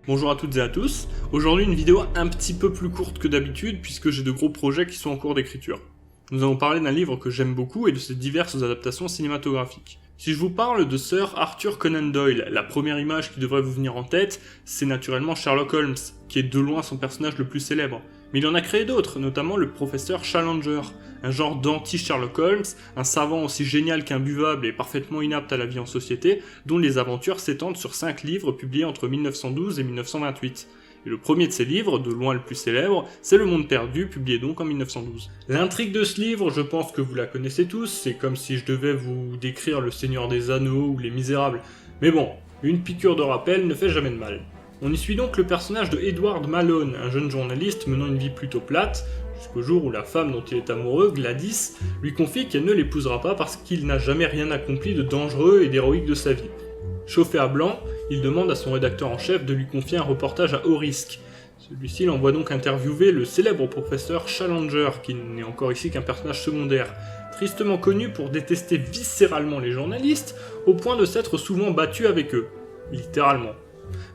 Bonjour à toutes et à tous, aujourd'hui une vidéo un petit peu plus courte que d'habitude puisque j'ai de gros projets qui sont en cours d'écriture. Nous allons parler d'un livre que j'aime beaucoup et de ses diverses adaptations cinématographiques. Si je vous parle de Sir Arthur Conan Doyle, la première image qui devrait vous venir en tête, c'est naturellement Sherlock Holmes, qui est de loin son personnage le plus célèbre. Mais il en a créé d'autres, notamment le professeur Challenger, un genre d'anti-Sherlock Holmes, un savant aussi génial qu'imbuvable et parfaitement inapte à la vie en société, dont les aventures s'étendent sur 5 livres publiés entre 1912 et 1928. Et le premier de ces livres, de loin le plus célèbre, c'est Le Monde Perdu, publié donc en 1912. L'intrigue de ce livre, je pense que vous la connaissez tous, c'est comme si je devais vous décrire Le Seigneur des Anneaux ou Les Misérables. Mais bon, une piqûre de rappel ne fait jamais de mal. On y suit donc le personnage de Edward Malone, un jeune journaliste menant une vie plutôt plate, jusqu'au jour où la femme dont il est amoureux, Gladys, lui confie qu'elle ne l'épousera pas parce qu'il n'a jamais rien accompli de dangereux et d'héroïque de sa vie. Chauffé à blanc, il demande à son rédacteur en chef de lui confier un reportage à haut risque. Celui-ci l'envoie donc interviewer le célèbre professeur Challenger, qui n'est encore ici qu'un personnage secondaire, tristement connu pour détester viscéralement les journalistes, au point de s'être souvent battu avec eux, littéralement.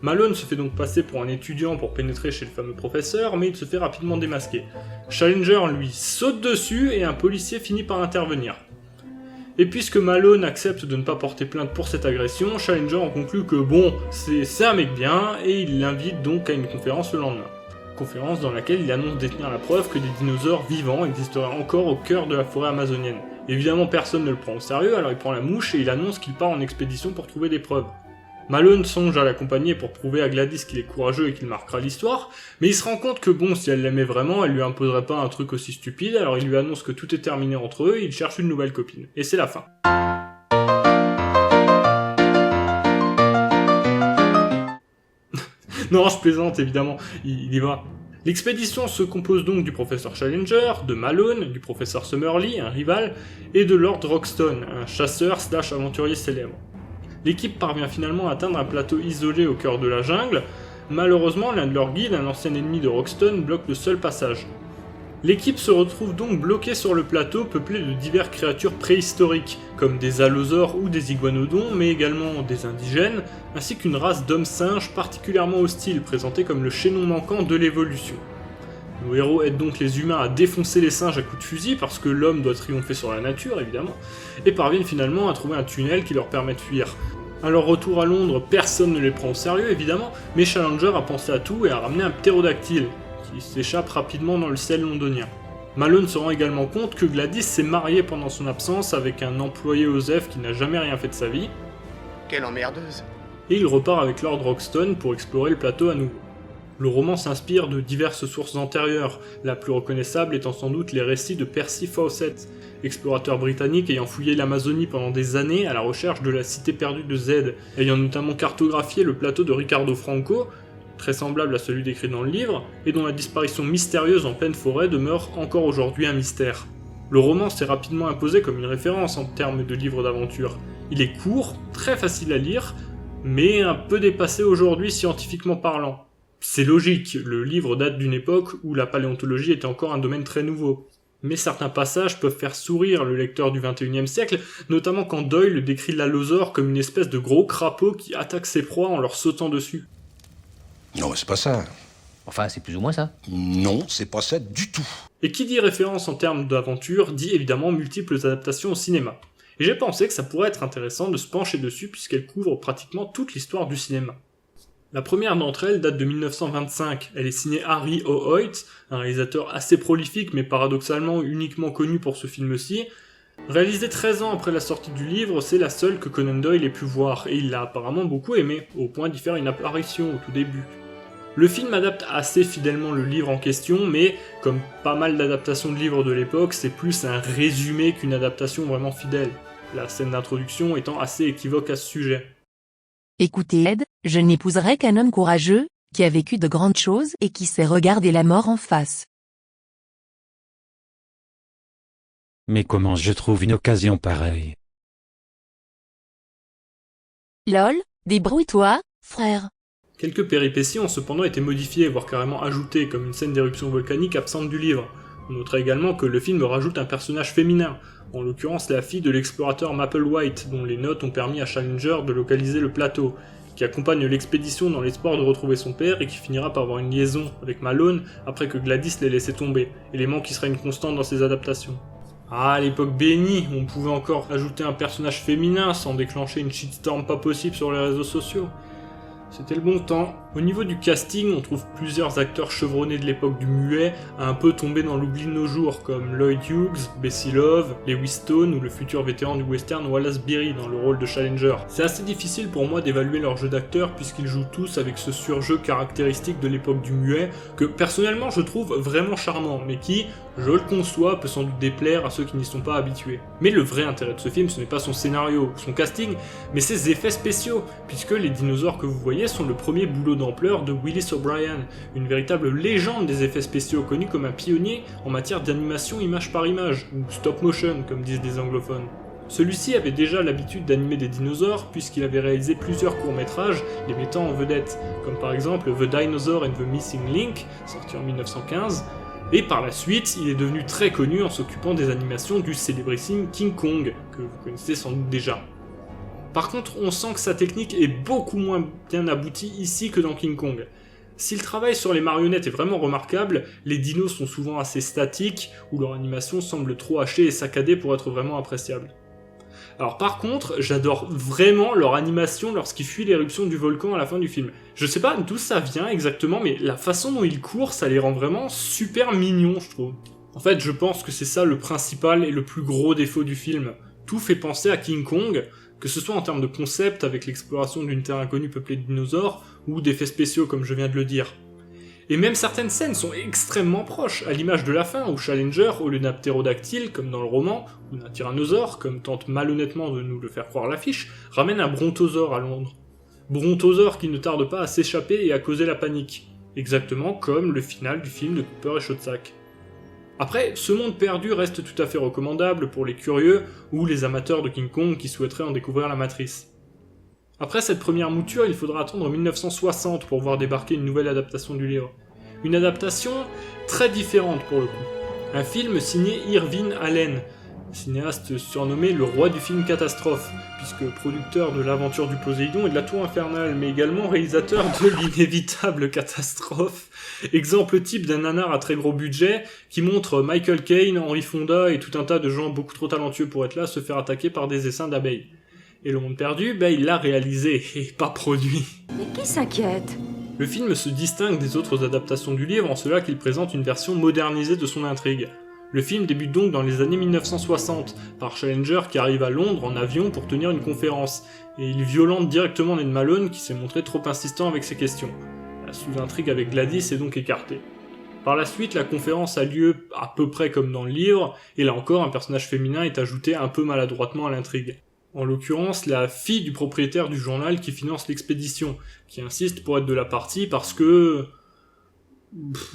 Malone se fait donc passer pour un étudiant pour pénétrer chez le fameux professeur, mais il se fait rapidement démasquer. Challenger lui saute dessus et un policier finit par intervenir. Et puisque Malone accepte de ne pas porter plainte pour cette agression, Challenger en conclut que bon, c'est un mec bien, et il l'invite donc à une conférence le lendemain. Conférence dans laquelle il annonce détenir la preuve que des dinosaures vivants existeraient encore au cœur de la forêt amazonienne. Évidemment personne ne le prend au sérieux, alors il prend la mouche et il annonce qu'il part en expédition pour trouver des preuves. Malone songe à l'accompagner pour prouver à Gladys qu'il est courageux et qu'il marquera l'histoire, mais il se rend compte que bon, si elle l'aimait vraiment, elle lui imposerait pas un truc aussi stupide, alors il lui annonce que tout est terminé entre eux et il cherche une nouvelle copine. Et c'est la fin. Non, je plaisante évidemment, il y va. L'expédition se compose donc du professeur Challenger, de Malone, du professeur Summerlee, un rival, et de Lord Roxton, un chasseur/aventurier célèbre. L'équipe parvient finalement à atteindre un plateau isolé au cœur de la jungle. Malheureusement, l'un de leurs guides, un ancien ennemi de Roxton, bloque le seul passage. L'équipe se retrouve donc bloquée sur le plateau peuplé de diverses créatures préhistoriques, comme des allosaures ou des iguanodons, mais également des indigènes, ainsi qu'une race d'hommes-singes particulièrement hostile, présentée comme le chaînon manquant de l'évolution. Nos héros aident donc les humains à défoncer les singes à coups de fusil, parce que l'homme doit triompher sur la nature, évidemment, et parviennent finalement à trouver un tunnel qui leur permet de fuir. À leur retour à Londres, personne ne les prend au sérieux, évidemment, mais Challenger a pensé à tout et a ramené un ptérodactyle, qui s'échappe rapidement dans le ciel londonien. Malone se rend également compte que Gladys s'est mariée pendant son absence avec un employé Osef qui n'a jamais rien fait de sa vie. Quelle emmerdeuse! Et il repart avec Lord Roxton pour explorer le plateau à nouveau. Le roman s'inspire de diverses sources antérieures, la plus reconnaissable étant sans doute les récits de Percy Fawcett, explorateur britannique ayant fouillé l'Amazonie pendant des années à la recherche de la cité perdue de Z, ayant notamment cartographié le plateau de Ricardo Franco, très semblable à celui décrit dans le livre, et dont la disparition mystérieuse en pleine forêt demeure encore aujourd'hui un mystère. Le roman s'est rapidement imposé comme une référence en termes de livre d'aventure. Il est court, très facile à lire, mais un peu dépassé aujourd'hui scientifiquement parlant. C'est logique, le livre date d'une époque où la paléontologie était encore un domaine très nouveau. Mais certains passages peuvent faire sourire le lecteur du XXIe siècle, notamment quand Doyle décrit l'allosaure comme une espèce de gros crapaud qui attaque ses proies en leur sautant dessus. Non, c'est pas ça. Enfin, c'est plus ou moins ça. Non, c'est pas ça du tout. Et qui dit référence en termes d'aventure, dit évidemment multiples adaptations au cinéma. Et j'ai pensé que ça pourrait être intéressant de se pencher dessus puisqu'elle couvre pratiquement toute l'histoire du cinéma. La première d'entre elles date de 1925, elle est signée Harry O. Hoyt, un réalisateur assez prolifique mais paradoxalement uniquement connu pour ce film-ci. Réalisée 13 ans après la sortie du livre, c'est la seule que Conan Doyle ait pu voir, et il l'a apparemment beaucoup aimé, au point d'y faire une apparition au tout début. Le film adapte assez fidèlement le livre en question, mais comme pas mal d'adaptations de livres de l'époque, c'est plus un résumé qu'une adaptation vraiment fidèle, la scène d'introduction étant assez équivoque à ce sujet. Écoutez Ed, je n'épouserai qu'un homme courageux, qui a vécu de grandes choses et qui sait regarder la mort en face. Mais comment je trouve une occasion pareille? Lol, débrouille-toi, frère. Quelques péripéties ont cependant été modifiées, voire carrément ajoutées, comme une scène d'éruption volcanique absente du livre. On notera également que le film rajoute un personnage féminin, en l'occurrence la fille de l'explorateur Mapplewhite, dont les notes ont permis à Challenger de localiser le plateau, qui accompagne l'expédition dans l'espoir de retrouver son père et qui finira par avoir une liaison avec Malone après que Gladys l'ait laissé tomber, élément qui sera une constante dans ses adaptations. Ah, à l'époque bénie, on pouvait encore ajouter un personnage féminin sans déclencher une shitstorm pas possible sur les réseaux sociaux. C'était le bon temps. Au niveau du casting, on trouve plusieurs acteurs chevronnés de l'époque du muet à un peu tomber dans l'oubli de nos jours, comme Lloyd Hughes, Bessie Love, Lewis Stone ou le futur vétéran du western Wallace Beery dans le rôle de Challenger. C'est assez difficile pour moi d'évaluer leur jeu d'acteur puisqu'ils jouent tous avec ce surjeu caractéristique de l'époque du muet que personnellement je trouve vraiment charmant, mais qui, je le conçois, peut sans doute déplaire à ceux qui n'y sont pas habitués. Mais le vrai intérêt de ce film, ce n'est pas son scénario, son casting, mais ses effets spéciaux, puisque les dinosaures que vous voyez sont le premier boulot d'ampleur de Willis O'Brien, une véritable légende des effets spéciaux connu comme un pionnier en matière d'animation image par image, ou stop motion comme disent les anglophones. Celui-ci avait déjà l'habitude d'animer des dinosaures puisqu'il avait réalisé plusieurs courts-métrages les mettant en vedette, comme par exemple The Dinosaur and the Missing Link, sorti en 1915, et par la suite, il est devenu très connu en s'occupant des animations du célébrissime King Kong, que vous connaissez sans doute déjà. Par contre, on sent que sa technique est beaucoup moins bien aboutie ici que dans King Kong. Si le travail sur les marionnettes est vraiment remarquable, les dinos sont souvent assez statiques, ou leur animation semble trop hachée et saccadée pour être vraiment appréciable. Alors par contre, j'adore vraiment leur animation lorsqu'ils fuient l'éruption du volcan à la fin du film. Je sais pas d'où ça vient exactement, mais la façon dont ils courent, ça les rend vraiment super mignons, je trouve. En fait, je pense que c'est ça le principal et le plus gros défaut du film. Tout fait penser à King Kong, que ce soit en termes de concept avec l'exploration d'une terre inconnue peuplée de dinosaures, ou d'effets spéciaux comme je viens de le dire. Et même certaines scènes sont extrêmement proches, à l'image de la fin, où Challenger, au lieu d'un ptérodactyle, comme dans le roman, ou d'un tyrannosaure, comme tente malhonnêtement de nous le faire croire l'affiche, ramène un brontosaure à Londres. Brontosaure qui ne tarde pas à s'échapper et à causer la panique, exactement comme le final du film de Cooper et Schoedsack. Après, ce monde perdu reste tout à fait recommandable pour les curieux ou les amateurs de King Kong qui souhaiteraient en découvrir la matrice. Après cette première mouture, il faudra attendre 1960 pour voir débarquer une nouvelle adaptation du livre. Une adaptation très différente pour le coup. Un film signé Irving Allen, cinéaste surnommé le roi du film catastrophe, puisque producteur de l'aventure du Poséidon et de la Tour Infernale, mais également réalisateur de l'inévitable catastrophe, exemple type d'un nanar à très gros budget, qui montre Michael Caine, Henry Fonda et tout un tas de gens beaucoup trop talentueux pour être là se faire attaquer par des essaims d'abeilles. Et Le Monde Perdu, il l'a réalisé, et pas produit. Mais qui s'inquiète ? Le film se distingue des autres adaptations du livre en cela qu'il présente une version modernisée de son intrigue. Le film débute donc dans les années 1960, par Challenger qui arrive à Londres en avion pour tenir une conférence, et il violente directement Ned Malone qui s'est montré trop insistant avec ses questions. La sous-intrigue avec Gladys est donc écartée. Par la suite, la conférence a lieu à peu près comme dans le livre, et là encore un personnage féminin est ajouté un peu maladroitement à l'intrigue. En l'occurrence, la fille du propriétaire du journal qui finance l'expédition, qui insiste pour être de la partie parce que...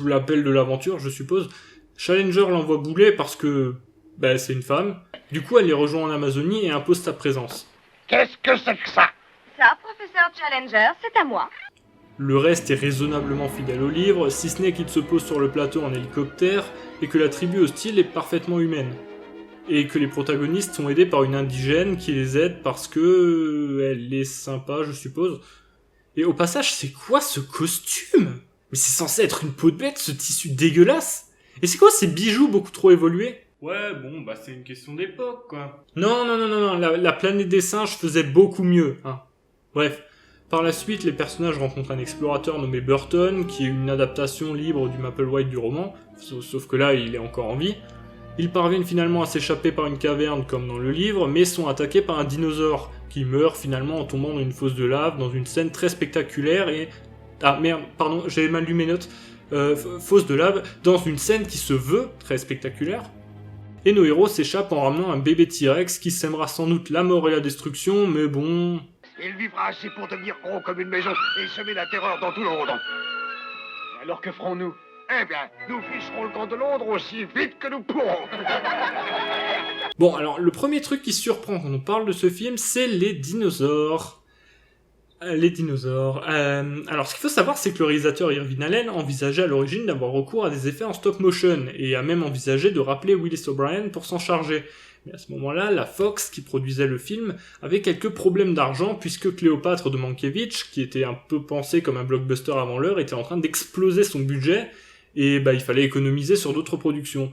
l'appel de l'aventure, je suppose. Challenger l'envoie bouler parce que... c'est une femme. Du coup, elle les rejoint en Amazonie et impose sa présence. Qu'est-ce que c'est que ça? Ça, professeur Challenger, c'est à moi. Le reste est raisonnablement fidèle au livre, si ce n'est qu'il se pose sur le plateau en hélicoptère et que la tribu hostile est parfaitement humaine. Et que les protagonistes sont aidés par une indigène qui les aide parce que... elle est sympa, je suppose. Et au passage, c'est quoi ce costume? Mais c'est censé être une peau de bête, ce tissu dégueulasse? Et c'est quoi ces bijoux beaucoup trop évolués? Ouais, bon, c'est une question d'époque, quoi. Non, la planète des singes faisait beaucoup mieux, hein. Bref. Par la suite, les personnages rencontrent un explorateur nommé Burton, qui est une adaptation libre du Mapplewhite du roman, sauf que là, il est encore en vie. Ils parviennent finalement à s'échapper par une caverne comme dans le livre, mais sont attaqués par un dinosaure, qui meurt finalement en tombant dans une fosse de lave, dans une scène très spectaculaire et... Ah merde, pardon, j'avais mal lu mes notes. Fosse de lave, dans une scène qui se veut très spectaculaire. Et nos héros s'échappent en ramenant un bébé T-Rex qui sèmera sans doute la mort et la destruction, mais bon... Il vivra assez pour devenir gros comme une maison et semer la terreur dans tout Londres. Alors que ferons-nous? Eh bien, nous ficherons le camp de Londres aussi vite que nous pourrons. Bon, alors, le premier truc qui surprend quand on parle de ce film, c'est les dinosaures. Les dinosaures. Alors, ce qu'il faut savoir, c'est que le réalisateur Irving Allen envisageait à l'origine d'avoir recours à des effets en stop motion, et a même envisagé de rappeler Willis O'Brien pour s'en charger. Mais à ce moment-là, la Fox, qui produisait le film, avait quelques problèmes d'argent puisque Cléopâtre de Mankiewicz, qui était un peu pensé comme un blockbuster avant l'heure, était en train d'exploser son budget et il fallait économiser sur d'autres productions.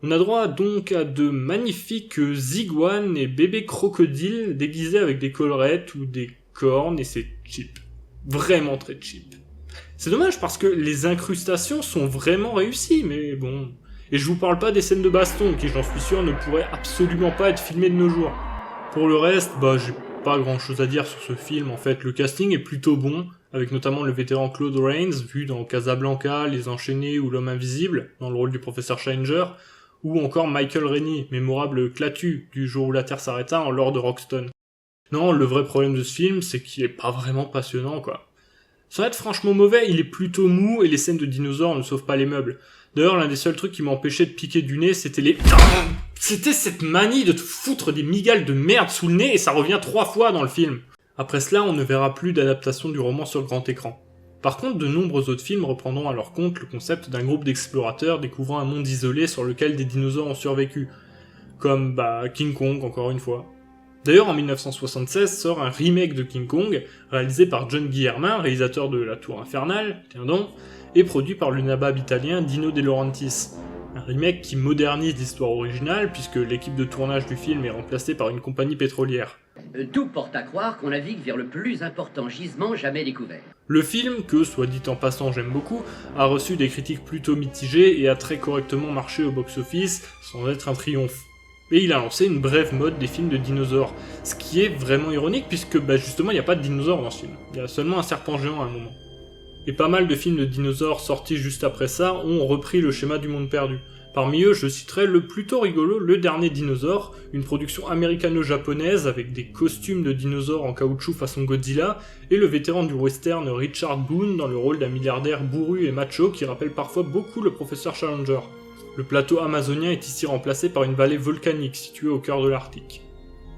On a droit donc à de magnifiques zigouanes et bébés crocodiles déguisés avec des collerettes ou des cornes et c'est cheap. Vraiment très cheap. C'est dommage parce que les incrustations sont vraiment réussies, mais bon... Et je vous parle pas des scènes de baston, qui j'en suis sûr ne pourraient absolument pas être filmées de nos jours. Pour le reste, j'ai pas grand chose à dire sur ce film en fait, le casting est plutôt bon, avec notamment le vétéran Claude Rains, vu dans Casablanca, Les Enchaînés ou L'Homme Invisible, dans le rôle du professeur Challenger, ou encore Michael Rennie, mémorable Clatu, du jour où la Terre s'arrêta en Lord Roxton. Non, le vrai problème de ce film, c'est qu'il est pas vraiment passionnant quoi. Sans être franchement mauvais, il est plutôt mou et les scènes de dinosaures ne sauvent pas les meubles. D'ailleurs, l'un des seuls trucs qui m'empêchait de piquer du nez, c'était cette manie de te foutre des migales de merde sous le nez et ça revient 3 fois dans le film. Après cela, on ne verra plus d'adaptation du roman sur grand écran. Par contre, de nombreux autres films reprendront à leur compte le concept d'un groupe d'explorateurs découvrant un monde isolé sur lequel des dinosaures ont survécu. Comme, King Kong, encore une fois. D'ailleurs, en 1976 sort un remake de King Kong, réalisé par John Guillermin, réalisateur de La Tour Infernale, tiens donc, et produit par le nabab italien Dino De Laurentiis. Un remake qui modernise l'histoire originale, puisque l'équipe de tournage du film est remplacée par une compagnie pétrolière. Tout porte à croire qu'on navigue vers le plus important gisement jamais découvert. Le film, que, soit dit en passant, j'aime beaucoup, a reçu des critiques plutôt mitigées et a très correctement marché au box-office, sans être un triomphe. Et il a lancé une brève mode des films de dinosaures, ce qui est vraiment ironique puisque justement il n'y a pas de dinosaures dans ce film, il y a seulement un serpent géant à un moment. Et pas mal de films de dinosaures sortis juste après ça ont repris le schéma du monde perdu. Parmi eux, je citerai le plutôt rigolo Le Dernier Dinosaure, une production américano-japonaise avec des costumes de dinosaures en caoutchouc façon Godzilla, et le vétéran du western Richard Boone dans le rôle d'un milliardaire bourru et macho qui rappelle parfois beaucoup le professeur Challenger. Le plateau amazonien est ici remplacé par une vallée volcanique située au cœur de l'Arctique.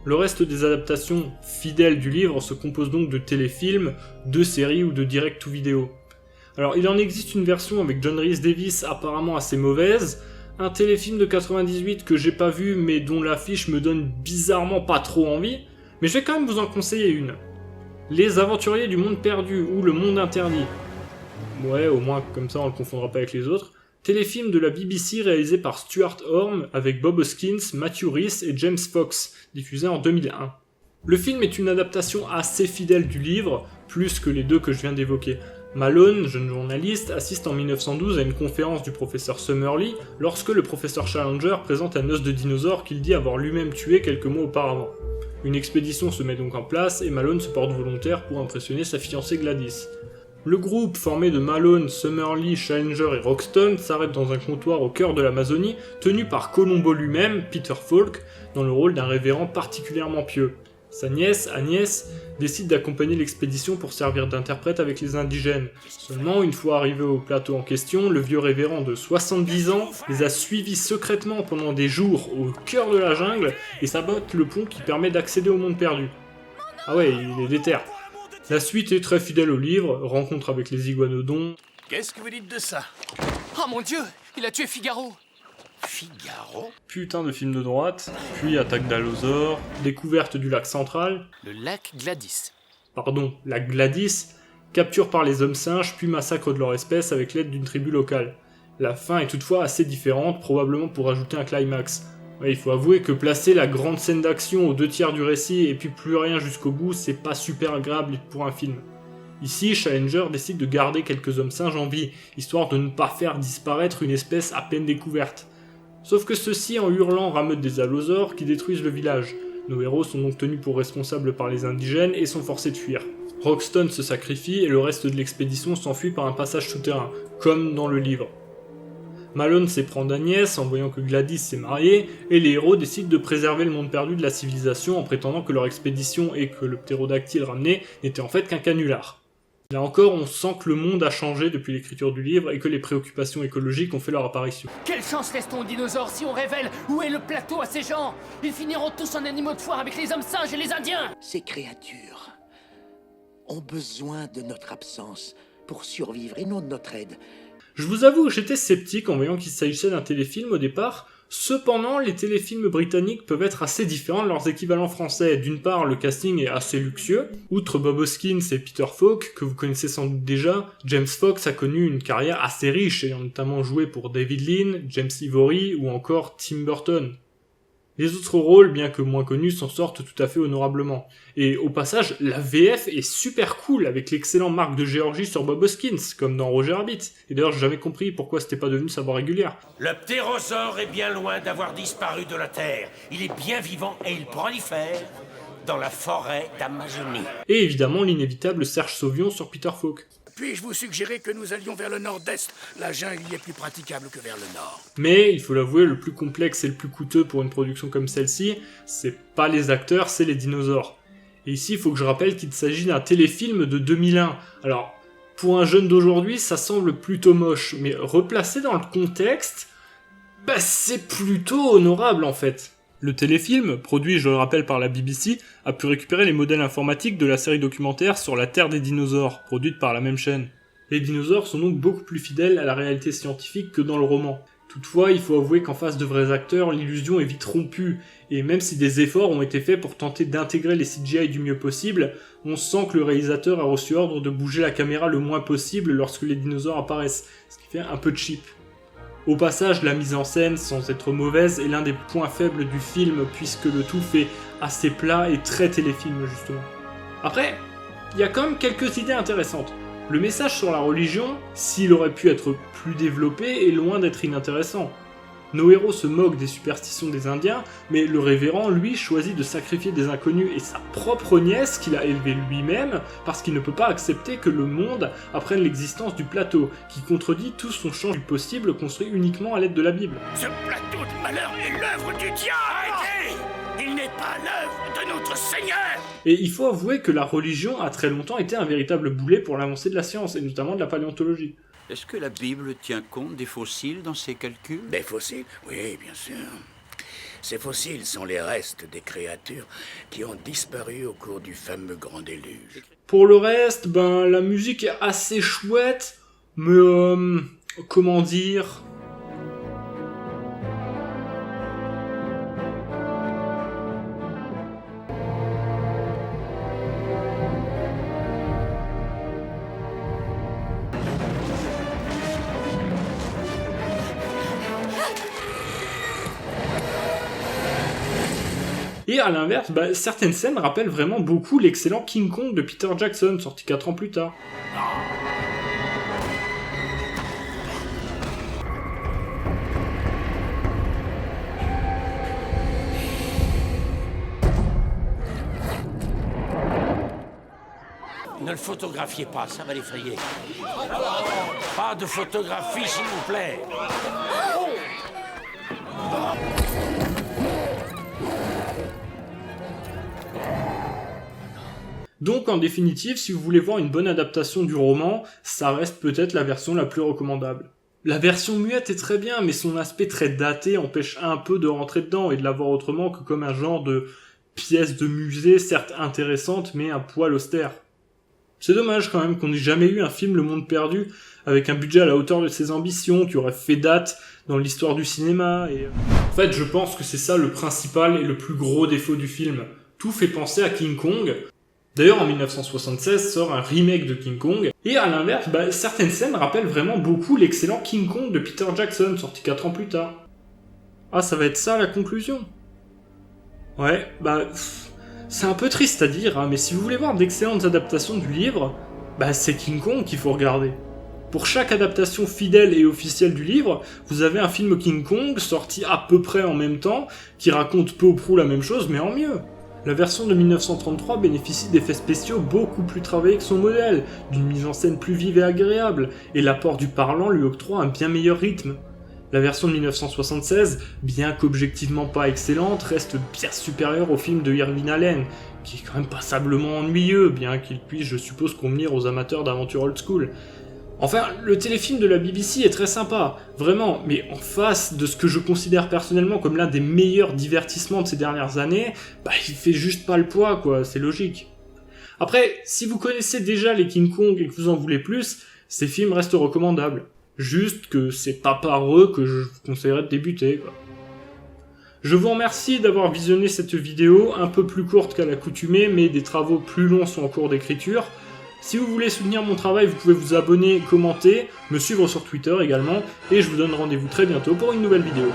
Le reste des adaptations fidèles du livre se compose donc de téléfilms, de séries ou de direct-to-vidéo. Alors il en existe une version avec John Rhys Davies apparemment assez mauvaise, un téléfilm de 98 que j'ai pas vu mais dont l'affiche me donne bizarrement pas trop envie, mais je vais quand même vous en conseiller une. Les Aventuriers du Monde Perdu ou Le Monde Interdit. Ouais, au moins comme ça on le confondra pas avec les autres. Téléfilm de la BBC réalisé par Stuart Orme avec Bob Hoskins, Matthew Rhys et James Fox, diffusé en 2001. Le film est une adaptation assez fidèle du livre, plus que les deux que je viens d'évoquer. Malone, jeune journaliste, assiste en 1912 à une conférence du professeur Summerlee lorsque le professeur Challenger présente un os de dinosaure qu'il dit avoir lui-même tué quelques mois auparavant. Une expédition se met donc en place et Malone se porte volontaire pour impressionner sa fiancée Gladys. Le groupe, formé de Malone, Summerlee, Challenger et Roxton, s'arrête dans un comptoir au cœur de l'Amazonie, tenu par Colombo lui-même, Peter Falk, dans le rôle d'un révérend particulièrement pieux. Sa nièce, Agnès, décide d'accompagner l'expédition pour servir d'interprète avec les indigènes. Seulement, une fois arrivé au plateau en question, le vieux révérend de 70 ans les a suivis secrètement pendant des jours au cœur de la jungle et sabote le pont qui permet d'accéder au monde perdu. Ah ouais, il est déter. La suite est très fidèle au livre, rencontre avec les iguanodons. Qu'est-ce que vous dites de ça? Oh mon Dieu, il a tué Figaro. Figaro? Putain de film de droite, puis attaque d'allosaures, découverte du lac central. Le lac Gladys. Pardon, lac Gladys, capture par les hommes singes, puis massacre de leur espèce avec l'aide d'une tribu locale. La fin est toutefois assez différente, probablement pour ajouter un climax. Ouais, il faut avouer que placer la grande scène d'action aux 2/3 du récit et puis plus rien jusqu'au bout, c'est pas super agréable pour un film. Ici, Challenger décide de garder quelques hommes singes en vie, histoire de ne pas faire disparaître une espèce à peine découverte. Sauf que ceux-ci, en hurlant, rameutent des allosaures qui détruisent le village. Nos héros sont donc tenus pour responsables par les indigènes et sont forcés de fuir. Roxton se sacrifie et le reste de l'expédition s'enfuit par un passage souterrain, comme dans le livre. Malone s'éprend d'Agnès en voyant que Gladys s'est mariée, et les héros décident de préserver le monde perdu de la civilisation en prétendant que leur expédition et que le ptérodactyle ramené n'était en fait qu'un canular. Là encore, on sent que le monde a changé depuis l'écriture du livre et que les préoccupations écologiques ont fait leur apparition. Quelle chance laisse-t-on aux dinosaures si on révèle où est le plateau à ces gens? Ils finiront tous en animaux de foire avec les hommes singes et les indiens. Ces créatures ont besoin de notre absence pour survivre et non de notre aide. Je vous avoue que j'étais sceptique en voyant qu'il s'agissait d'un téléfilm au départ, Cependant, les téléfilms britanniques peuvent être assez différents de leurs équivalents français. D'une part, le casting est assez luxueux. Outre Bob Hoskins et Peter Falk, que vous connaissez sans doute déjà, James Fox a connu une carrière assez riche, ayant notamment joué pour David Lean, James Ivory ou encore Tim Burton. Les autres rôles, bien que moins connus, s'en sortent tout à fait honorablement. Et au passage, la VF est super cool, avec l'excellent Marc de Géorgie sur Bob Hoskins, comme dans Roger Rabbit. Et d'ailleurs, j'ai jamais compris pourquoi c'était pas devenu sa voix régulière. Le ptérosaure est bien loin d'avoir disparu de la Terre. Il est bien vivant et il prolifère dans la forêt d'Amazonie. Et évidemment, l'inévitable Serge Sauvion sur Peter Falk. Puis-je vous suggérer que nous allions vers le nord-est? La jungle y est plus praticable que vers le nord. Mais, il faut l'avouer, le plus complexe et le plus coûteux pour une production comme celle-ci, c'est pas les acteurs, c'est les dinosaures. Et ici, il faut que je rappelle qu'il s'agit d'un téléfilm de 2001. Alors, pour un jeune d'aujourd'hui, ça semble plutôt moche, mais replacé dans le contexte, c'est plutôt honorable en fait. Le téléfilm, produit je le rappelle par la BBC, a pu récupérer les modèles informatiques de la série documentaire sur la Terre des dinosaures, produite par la même chaîne. Les dinosaures sont donc beaucoup plus fidèles à la réalité scientifique que dans le roman. Toutefois, il faut avouer qu'en face de vrais acteurs, l'illusion est vite rompue, et même si des efforts ont été faits pour tenter d'intégrer les CGI du mieux possible, on sent que le réalisateur a reçu ordre de bouger la caméra le moins possible lorsque les dinosaures apparaissent, ce qui fait un peu cheap. Au passage, la mise en scène, sans être mauvaise, est l'un des points faibles du film, puisque le tout fait assez plat et très téléfilm, justement. Après, il y a quand même quelques idées intéressantes. Le message sur la religion, s'il aurait pu être plus développé, est loin d'être inintéressant. Nos héros se moquent des superstitions des Indiens, mais le révérend, lui, choisit de sacrifier des inconnus et sa propre nièce qu'il a élevée lui-même, parce qu'il ne peut pas accepter que le monde apprenne l'existence du plateau, qui contredit tout son champ du possible construit uniquement à l'aide de la Bible. Ce plateau de malheur est l'œuvre du diable! Arrêtez! Il n'est pas l'œuvre de notre Seigneur! Et il faut avouer que la religion a très longtemps été un véritable boulet pour l'avancée de la science, et notamment de la paléontologie. Est-ce que la Bible tient compte des fossiles dans ses calculs? Des fossiles? Oui, bien sûr. Ces fossiles sont les restes des créatures qui ont disparu au cours du fameux grand déluge. Pour le reste, la musique est assez chouette, mais comment dire... Et à l'inverse, certaines scènes rappellent vraiment beaucoup l'excellent King Kong de Peter Jackson, sorti 4 ans plus tard. Ne le photographiez pas, ça va l'effrayer. Pas de photographie, s'il vous plaît. Donc en définitive, si vous voulez voir une bonne adaptation du roman, ça reste peut-être la version la plus recommandable. La version muette est très bien, mais son aspect très daté empêche un peu de rentrer dedans et de la voir autrement que comme un genre de pièce de musée, certes intéressante, mais un poil austère. C'est dommage quand même qu'on n'ait jamais eu un film Le Monde Perdu avec un budget à la hauteur de ses ambitions, qui aurait fait date dans l'histoire du cinéma. Et... En fait, je pense que c'est ça le principal et le plus gros défaut du film. Tout fait penser à King Kong. D'ailleurs, en 1976 sort un remake de King Kong, et à l'inverse, certaines scènes rappellent vraiment beaucoup l'excellent King Kong de Peter Jackson, sorti 4 ans plus tard. Ah, ça va être ça la conclusion? Ouais, c'est un peu triste à dire, hein, mais si vous voulez voir d'excellentes adaptations du livre, c'est King Kong qu'il faut regarder. Pour chaque adaptation fidèle et officielle du livre, vous avez un film King Kong sorti à peu près en même temps, qui raconte peu ou prou la même chose, mais en mieux. La version de 1933 bénéficie d'effets spéciaux beaucoup plus travaillés que son modèle, d'une mise en scène plus vive et agréable, et l'apport du parlant lui octroie un bien meilleur rythme. La version de 1976, bien qu'objectivement pas excellente, reste bien supérieure au film de Irving Allen, qui est quand même passablement ennuyeux, bien qu'il puisse, je suppose, convenir aux amateurs d'aventure old school. Enfin, le téléfilm de la BBC est très sympa, vraiment, mais en face de ce que je considère personnellement comme l'un des meilleurs divertissements de ces dernières années, il fait juste pas le poids, quoi, c'est logique. Après, si vous connaissez déjà les King Kong et que vous en voulez plus, ces films restent recommandables. Juste que c'est pas par eux que je vous conseillerais de débuter, quoi. Je vous remercie d'avoir visionné cette vidéo, un peu plus courte qu'à l'accoutumée, mais des travaux plus longs sont en cours d'écriture. Si vous voulez soutenir mon travail, vous pouvez vous abonner, commenter, me suivre sur Twitter également, et je vous donne rendez-vous très bientôt pour une nouvelle vidéo.